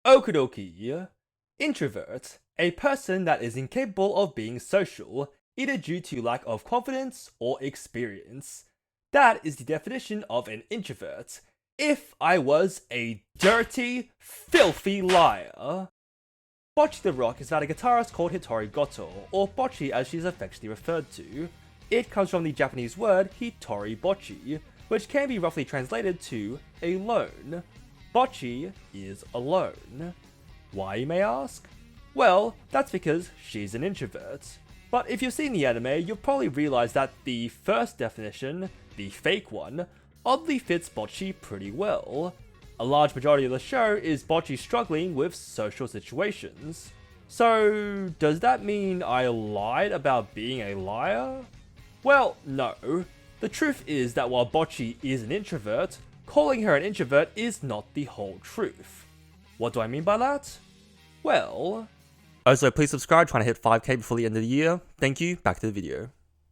Okidoki. Introvert, a person that is incapable of being social, either due to lack of confidence or experience. That is the definition of an introvert. If I was a dirty, filthy liar. Bocchi the Rock is about a guitarist called Hitori Gotou, or Bocchi as she is affectionately referred to. It comes from the Japanese word Hitori Bocchi, which can be roughly translated to alone. Bocchi is alone. Why, you may ask? Well, that's because she's an introvert. But if you've seen the anime, you'll probably realize that the first definition, the fake one, oddly fits Bocchi pretty well. A large majority of the show is Bocchi struggling with social situations. So, does that mean I lied about being a liar? Well, no. The truth is that while Bocchi is an introvert, calling her an introvert is not the whole truth. What do I mean by that? Well... Also, please subscribe, trying to hit 5k before the end of the year. Thank you, back to the video.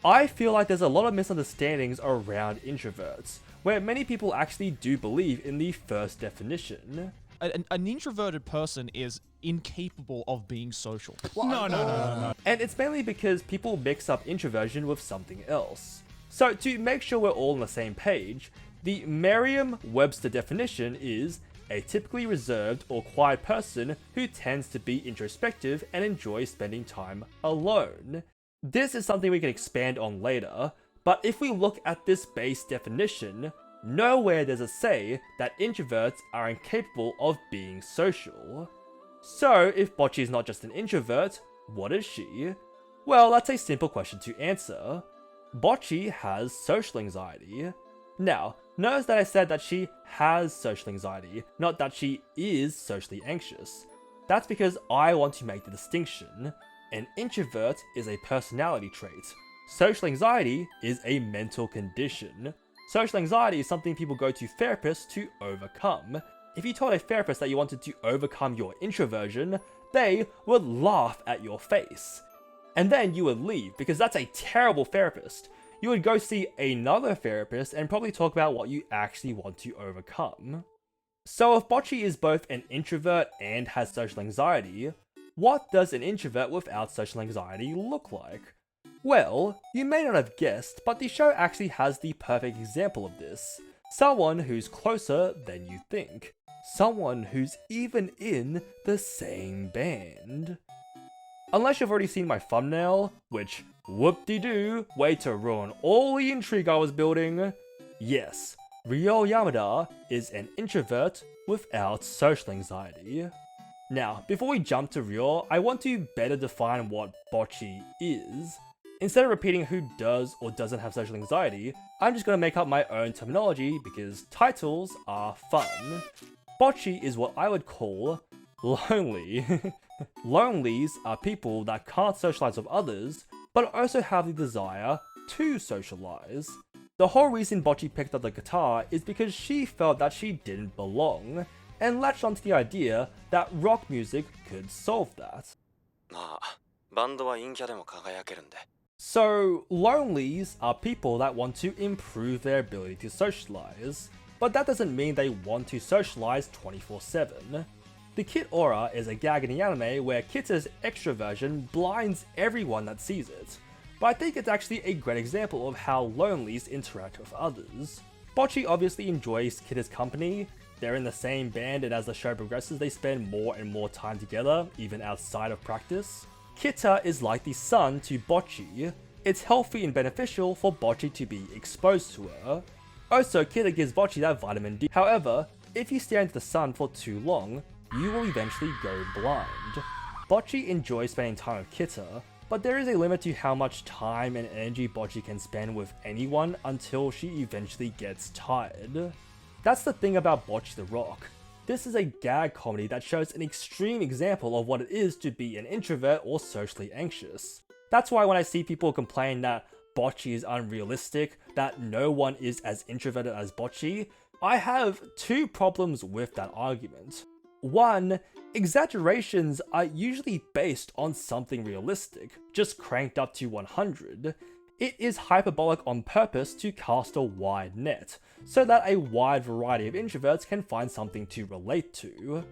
I feel like there's a lot of misunderstandings around introverts, where many people actually do believe in the first definition. An introverted person is incapable of being social. No. And it's mainly because people mix up introversion with something else. So to make sure we're all on the same page, the Merriam-Webster definition is a typically reserved or quiet person who tends to be introspective and enjoys spending time alone. This is something we can expand on later, but if we look at this base definition, nowhere does it say that introverts are incapable of being social. So if Bocchi is not just an introvert, what is she? Well, that's a simple question to answer. Bocchi has social anxiety. Now, notice that I said that she has social anxiety, not that she is socially anxious. That's because I want to make the distinction. An introvert is a personality trait. Social anxiety is a mental condition. Social anxiety is something people go to therapists to overcome. If you told a therapist that you wanted to overcome your introversion, they would laugh at your face. And then you would leave, because that's a terrible therapist. You would go see another therapist and probably talk about what you actually want to overcome. So if Bocchi is both an introvert and has social anxiety, what does an introvert without social anxiety look like? Well, you may not have guessed, but the show actually has the perfect example of this. Someone who's closer than you think. Someone who's even in the same band. Unless you've already seen my thumbnail, which, whoop-de-doo, way to ruin all the intrigue I was building. Yes, Ryou Yamada is an introvert without social anxiety. Now, before we jump to Ryou, I want to better define what Bocchi is. Instead of repeating who does or doesn't have social anxiety, I'm just going to make up my own terminology because titles are fun. Bocchi is what I would call lonely. Lonelies are people that can't socialize with others, but also have the desire to socialize. The whole reason Bocchi picked up the guitar is because she felt that she didn't belong, and latched onto the idea that rock music could solve that. So, lonelies are people that want to improve their ability to socialize, but that doesn't mean they want to socialize 24/7. The Kit aura is a gag in the anime where Kita's extroversion blinds everyone that sees it, but I think it's actually a great example of how lonelies interact with others. Bocchi obviously enjoys Kita's company. They're in the same band, and as the show progresses they spend more and more time together, even outside of practice. Kita is like the sun to Bocchi. It's healthy and beneficial for Bocchi to be exposed to her. Also, Kita gives Bocchi that vitamin D. However, if you stare into the sun for too long, you will eventually go blind. Bocchi enjoys spending time with Kita, but there is a limit to how much time and energy Bocchi can spend with anyone until she eventually gets tired. That's the thing about Bocchi the Rock. This is a gag comedy that shows an extreme example of what it is to be an introvert or socially anxious. That's why when I see people complain that Bocchi is unrealistic, that no one is as introverted as Bocchi, I have two problems with that argument. One, exaggerations are usually based on something realistic, just cranked up to 100. It is hyperbolic on purpose to cast a wide net, so that a wide variety of introverts can find something to relate to.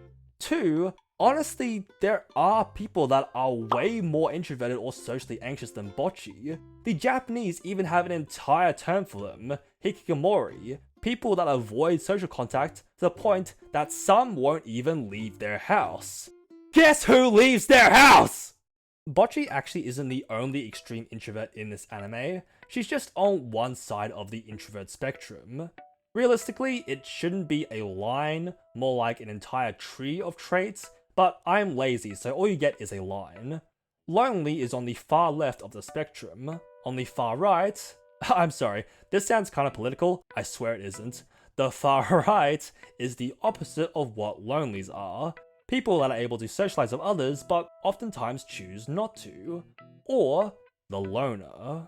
2, honestly, there are people that are way more introverted or socially anxious than Bocchi. The Japanese even have an entire term for them, hikikomori, people that avoid social contact to the point that some won't even leave their house. Guess who leaves their house? Bocchi actually isn't the only extreme introvert in this anime, she's just on one side of the introvert spectrum. Realistically, it shouldn't be a line, more like an entire tree of traits, but I'm lazy, so all you get is a line. Lonely is on the far left of the spectrum. On the far right, I'm sorry, this sounds kind of political, I swear it isn't. The far right is the opposite of what lonelies are. People that are able to socialize with others, but oftentimes choose not to. Or the loner.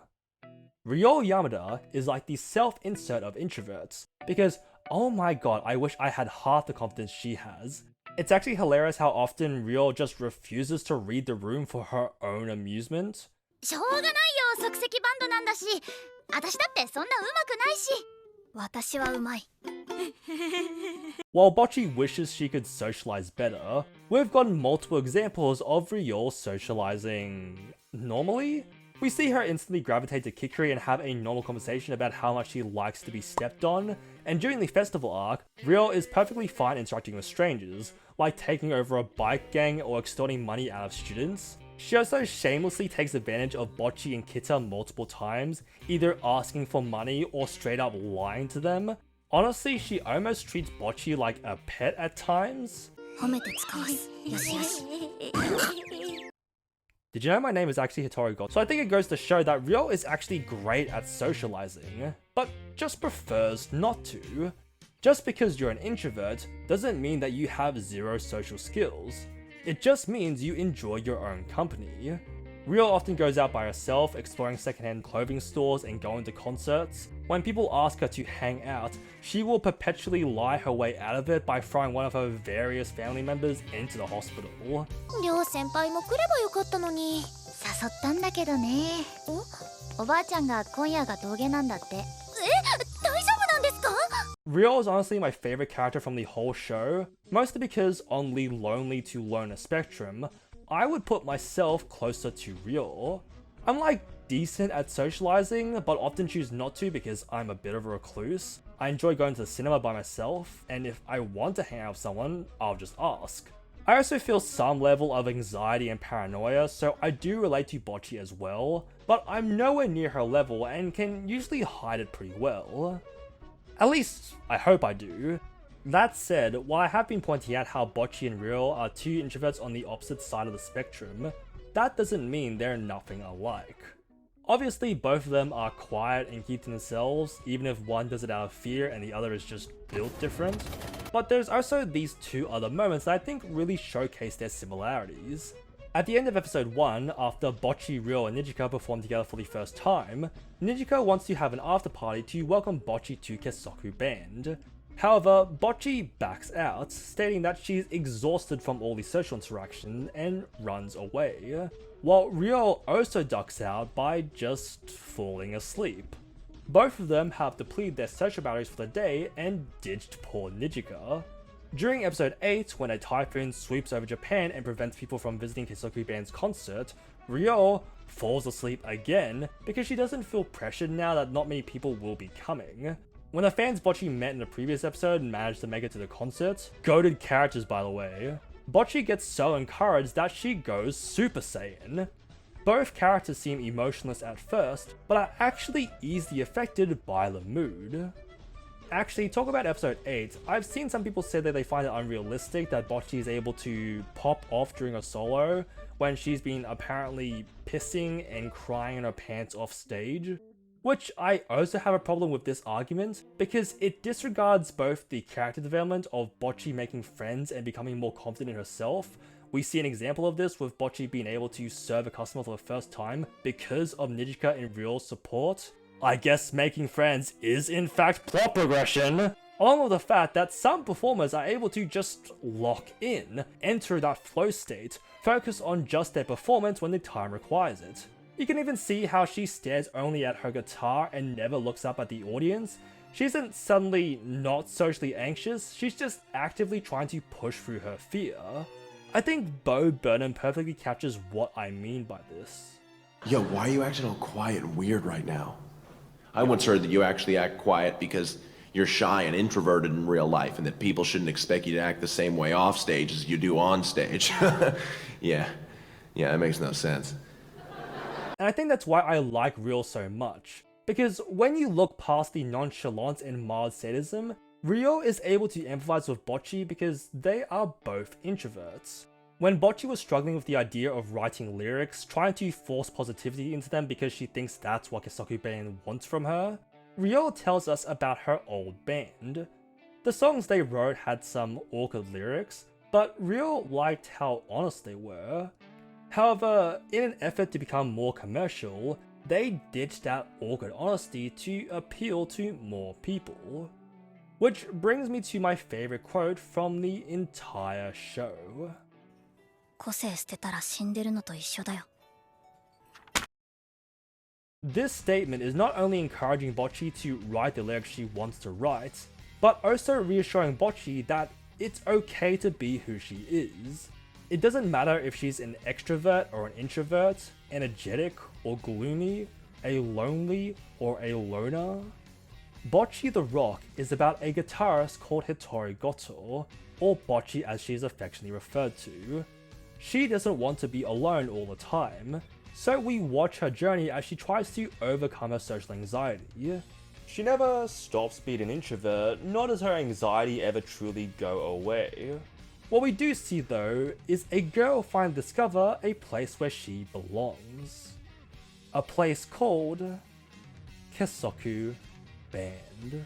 Ryou Yamada is like the self-insert of introverts, because oh my god, I wish I had half the confidence she has. It's actually hilarious how often Ryou just refuses to read the room for her own amusement. しょうがないよ、即席バンドなんだし。私だってそんな上手くないし。私は上手い。While Bocchi wishes she could socialize better, we've gotten multiple examples of Ryou socializing normally. We see her instantly gravitate to Kikuri and have a normal conversation about how much she likes to be stepped on, and during the festival arc, Ryou is perfectly fine interacting with strangers, like taking over a bike gang or extorting money out of students. She also shamelessly takes advantage of Bocchi and Kita multiple times, either asking for money or straight up lying to them. Honestly, she almost treats Bocchi like a pet at times. 褒めて使わす。よしよし。 Did you know my name is actually Hitori Gotou? So I think it goes to show that Ryou is actually great at socializing, but just prefers not to. Just because you're an introvert doesn't mean that you have zero social skills. It just means you enjoy your own company. Ryou often goes out by herself, exploring secondhand clothing stores and going to concerts. When people ask her to hang out, she will perpetually lie her way out of it by throwing one of her various family members into the hospital. りょう先輩も来ればよかったのに。誘ったんだけどね。おばあちゃんが今夜が峠なんだって。大丈夫なんですか? Ryou is honestly my favorite character from the whole show, mostly because on the lonely to loner spectrum, I would put myself closer to Ryou. I'm like decent at socializing, but often choose not to because I'm a bit of a recluse. I enjoy going to the cinema by myself, and if I want to hang out with someone, I'll just ask. I also feel some level of anxiety and paranoia, so I do relate to Bocchi as well, but I'm nowhere near her level and can usually hide it pretty well. At least, I hope I do. That said, while I have been pointing out how Bocchi and Ryou are two introverts on the opposite side of the spectrum, that doesn't mean they're nothing alike. Obviously, both of them are quiet and keep to themselves, even if one does it out of fear and the other is just built different. But there's also these two other moments that I think really showcase their similarities. At the end of episode 1, after Bocchi, Ryou and Nijika perform together for the first time, Nijika wants to have an after party to welcome Bocchi to Kessoku Band. However, Bocchi backs out, stating that she's exhausted from all the social interaction and runs away, while Ryou also ducks out by just falling asleep. Both of them have depleted their social batteries for the day and ditched poor Nijika. During episode 8, when a typhoon sweeps over Japan and prevents people from visiting Kessoku Band's concert, Ryou falls asleep again because she doesn't feel pressured now that not many people will be coming. When the fans Bocchi met in the previous episode managed to make it to the concert, goated characters by the way, Bocchi gets so encouraged that she goes Super Saiyan. Both characters seem emotionless at first, but are actually easily affected by the mood. Actually, talk about episode 8, I've seen some people say that they find it unrealistic that Bocchi is able to pop off during a solo when she's been apparently pissing and crying in her pants off stage. Which I also have a problem with this argument, because it disregards both the character development of Bocchi making friends and becoming more confident in herself. We see an example of this with Bocchi being able to serve a customer for the first time because of Nijika and Ryou's support. I guess making friends is in fact plot progression, along with the fact that some performers are able to just lock in, enter that flow state, focus on just their performance when the time requires it. You can even see how she stares only at her guitar and never looks up at the audience, She isn't suddenly not socially anxious, she's just actively trying to push through her fear. I think Bo Burnham perfectly captures what I mean by this. Yo, why are you acting all quiet and weird right now? I once heard that you actually act quiet because you're shy and introverted in real life, and that people shouldn't expect you to act the same way off stage as you do on stage. Yeah, that makes no sense. And I think that's why I like Ryou so much, because when you look past the nonchalance and mild sadism, Ryou is able to empathize with Bocchi because they are both introverts. When Bocchi was struggling with the idea of writing lyrics, trying to force positivity into them because she thinks that's what Kessoku Band wants from her, Ryou tells us about her old band. The songs they wrote had some awkward lyrics, but Ryou liked how honest they were. However, in an effort to become more commercial, they ditched that awkward honesty to appeal to more people. Which brings me to my favorite quote from the entire show. 個性捨てたら死んでるのと一緒だよ。 This statement is not only encouraging Bocchi to write the lyrics she wants to write, but also reassuring Bocchi that it's okay to be who she is. It doesn't matter if she's an extrovert or an introvert, energetic or gloomy, a lonely or a loner. Bocchi the Rock is about a guitarist called Hitori Gotou, or Bocchi as she is affectionately referred to. She doesn't want to be alone all the time, so we watch her journey as she tries to overcome her social anxiety. She never stops being an introvert, nor does her anxiety ever truly go away. What we do see though is a girl finally discover a place where she belongs. A place called Kessoku Band.